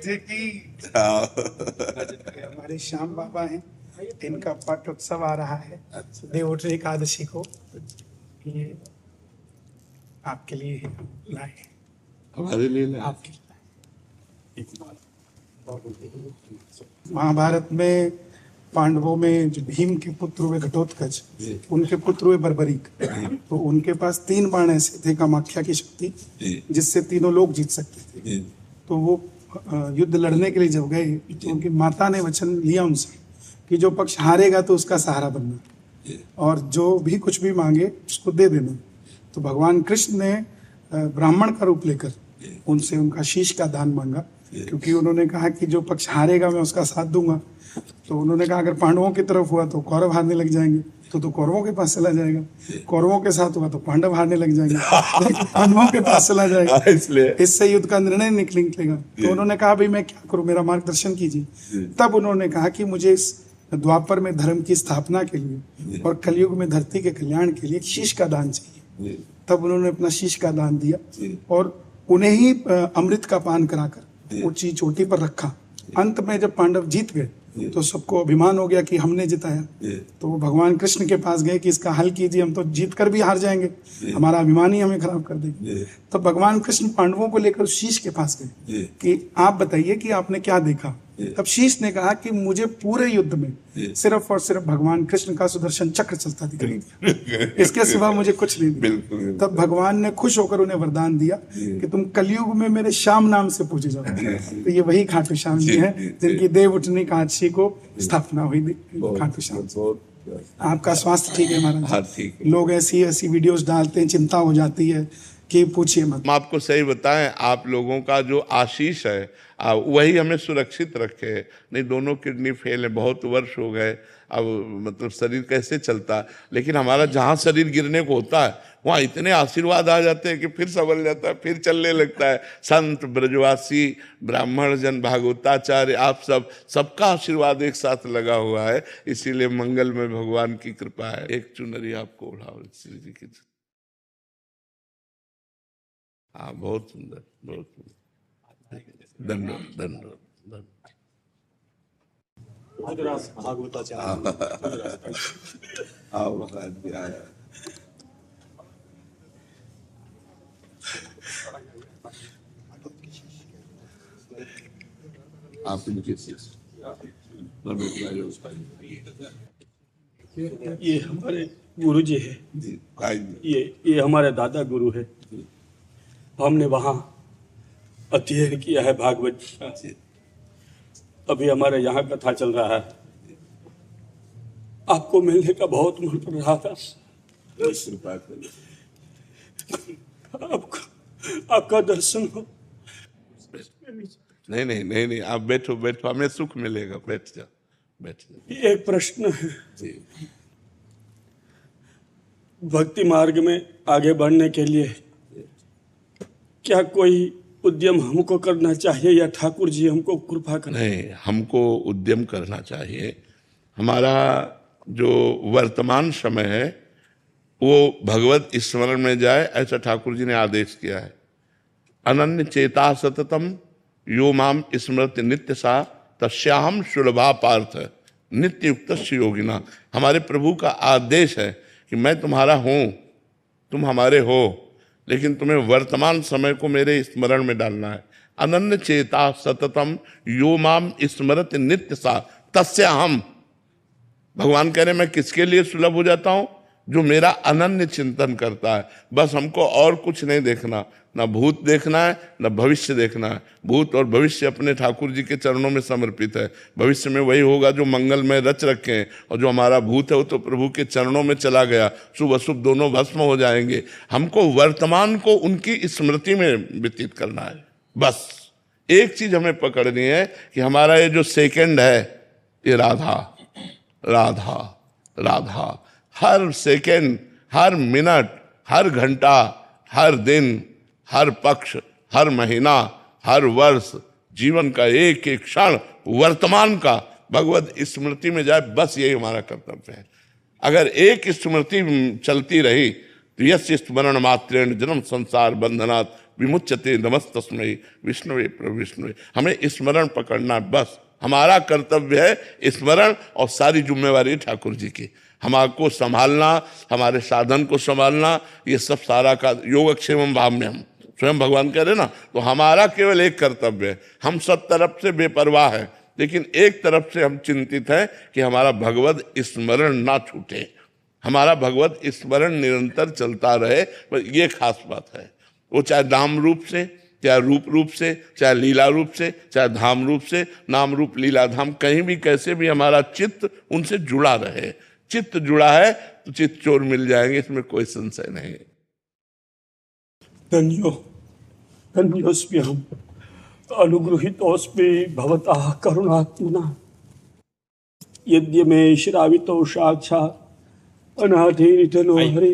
थे कि हमारे श्याम बाबा हैं, इनका पट उत्सव आ रहा है देवोत्तरी एकादशी को, ये आपके लिए लाए, हमारे लिए लाए। आपके लिए। महाभारत में पांडवों में जो भीम के पुत्र हुए घटोत्कच, उनके पुत्र हुए बर्बरीक, तो उनके पास 3 बाण ऐसे थे कामाख्या की शक्ति, जिससे तीनों लोग जीत सकते थे। तो वो युद्ध लड़ने के लिए जब गए तो उनकी माता ने वचन लिया उनसे कि जो पक्ष हारेगा तो उसका सहारा बनना और जो भी कुछ भी मांगे उसको दे देना। तो भगवान कृष्ण ने ब्राह्मण का रूप लेकर उनसे उनका शीश का दान मांगा, क्योंकि उन्होंने कहा कि जो पक्ष हारेगा मैं उसका साथ दूंगा। तो उन्होंने कहा अगर पांडवों की तरफ हुआ तो कौरव हारने लग जाएंगे, तो कौरवों के पास चला जाएगा, कौरवों के साथ हुआ तो पांडव हारने लग जाएंगे, पांडवों के पास चला जाएगा, इससे युद्ध का निर्णय निकलेगा। तो उन्होंने कहा भाई मैं क्या करूं, मेरा मार्गदर्शन कीजिए। तब उन्होंने कहा कि मुझे इस द्वापर में धर्म की स्थापना के लिए और कलयुग में धरती के कल्याण के लिए शीश का दान चाहिए। तब उन्होंने अपना शीश का दान दिया और उन्हें ही अमृत का पान कराकर ऊंची चोटी पर रखा। अंत में जब पांडव जीत गए तो सबको अभिमान हो गया कि हमने जिताया। तो वो भगवान कृष्ण के पास गए कि इसका हल कीजिए, हम तो जीत कर भी हार जाएंगे, हमारा अभिमान ही हमें खराब कर देंगे। तो भगवान कृष्ण पांडवों को लेकर शीश के पास गए कि आप बताइए कि आपने क्या देखा। तब शीश ने कहा कि मुझे पूरे युद्ध में सिर्फ और सिर्फ भगवान कृष्ण का सुदर्शन चक्र चलता दिखाई, इसके सिवा मुझे कुछ नहीं दिखा। तब भगवान ने खुश होकर उन्हें वरदान दिया कि तुम कलयुग में मेरे श्याम नाम से पूजे जाओ। तो ये वही खाटू श्याम जी हैं जिनकी देवउठनी एकादशी को स्थापना हुई खाटू श्याम। आपका स्वास्थ्य ठीक है महाराज? लोग ऐसी ऐसी वीडियोस डालते हैं, चिंता हो जाती है कि पूछिए मत। हम आपको सही बताएं, आप लोगों का जो आशीष है वही हमें सुरक्षित रखे। नहीं, दोनों किडनी फेल है, बहुत वर्ष हो गए, अब मतलब शरीर कैसे चलता। लेकिन हमारा जहाँ शरीर गिरने को होता है वहाँ इतने आशीर्वाद आ जाते हैं कि फिर संभल जाता है, फिर चलने लगता है। संत, ब्रजवासी, ब्राह्मण जन, भागवताचार्य, आप सबका आशीर्वाद एक साथ लगा हुआ है। इसीलिए मंगल में भगवान की कृपा है। एक चुनरी आपको उड़ाओ श्री जी की। हाँ, बहुत सुंदर, बहुत सुंदर। धन्यवाद, धन्यवाद। आप ये हमारे गुरु जी है, ये हमारे दादा गुरु है। हमने वहाँ अध्ययन किया है भागवत। अभी हमारे यहाँ कथा चल रहा है। आपको मिलने का बहुत मन कर रहा था। आपका दर्शन हो। नहीं नहीं नहीं नहीं, आप बैठो बैठो, हमें सुख मिलेगा। बैठ जाओ, बैठ जाओ। एक प्रश्न है, भक्ति मार्ग में आगे बढ़ने के लिए क्या कोई उद्यम हमको करना चाहिए या ठाकुर जी हमको कृपा करें? नहीं, हमको उद्यम करना चाहिए। हमारा जो वर्तमान समय है वो भगवत स्मरण में जाए, ऐसा ठाकुर जी ने आदेश किया है। अनन्य चेता सततम यो माम स्मृति नित्य सा तस्याहम सुलभा पार्थ नित्य युक्त योगिना। हमारे प्रभु का आदेश है कि मैं तुम्हारा हूँ, तुम हमारे हो, लेकिन तुम्हें वर्तमान समय को मेरे स्मरण में डालना है। अनन्य चेता सततम यो माम स्मृति नित्य सा तस्याहम। भगवान कह रहे मैं किसके लिए सुलभ हो जाता हूँ? जो मेरा अनन्य चिंतन करता है। बस हमको और कुछ नहीं देखना, ना भूत देखना है ना भविष्य देखना है। भूत और भविष्य अपने ठाकुर जी के चरणों में समर्पित है। भविष्य में वही होगा जो मंगल में रच रखे हैं, और जो हमारा भूत है वो तो प्रभु के चरणों में चला गया। शुभ अशुभ दोनों भस्म हो जाएंगे। हमको वर्तमान को उनकी स्मृति में व्यतीत करना है। बस एक चीज हमें पकड़नी है कि हमारा ये जो सेकंड है ये राधा राधा राधा। हर सेकंड, हर मिनट, हर घंटा, हर दिन, हर पक्ष, हर महीना, हर वर्ष, जीवन का एक एक क्षण वर्तमान का भगवत स्मृति में जाए। बस यही हमारा कर्तव्य है। अगर एक स्मृति चलती रही तो यस्य स्मरण मात्रेण जन्म संसार बंधनात् विमुच्यते नमस्तस्मै विष्णुवे प्रभु विष्णुवे। हमें स्मरण पकड़ना, बस हमारा कर्तव्य है स्मरण, और सारी जिम्मेवारी ठाकुर जी की। हमारे संभालना, हमारे साधन को संभालना, ये सब सारा का योगक्षेमम भाव में हम स्वयं भगवान कह रहे ना। तो हमारा केवल एक कर्तव्य है, हम सब तरफ से बेपरवाह है, लेकिन एक तरफ से हम चिंतित हैं कि हमारा भगवत स्मरण ना छूटे, हमारा भगवत स्मरण निरंतर चलता रहे। पर ये खास बात है, वो चाहे नाम रूप से, चाहे रूप रूप से, चाहे लीला रूप से, चाहे धाम रूप से, नाम रूप लीला धाम, कहीं भी कैसे भी हमारा चित्त उनसे जुड़ा रहे। चित्त जुड़ा है तो चित्त चोर मिल जाएंगे, इसमें कोई संशय नहीं। धन्योस्म्यहम् अनुगृहीतोऽस्मि भवतः करुणात्मना, यद्य मे श्रावितो साक्षात् अनाथिरितो हरे।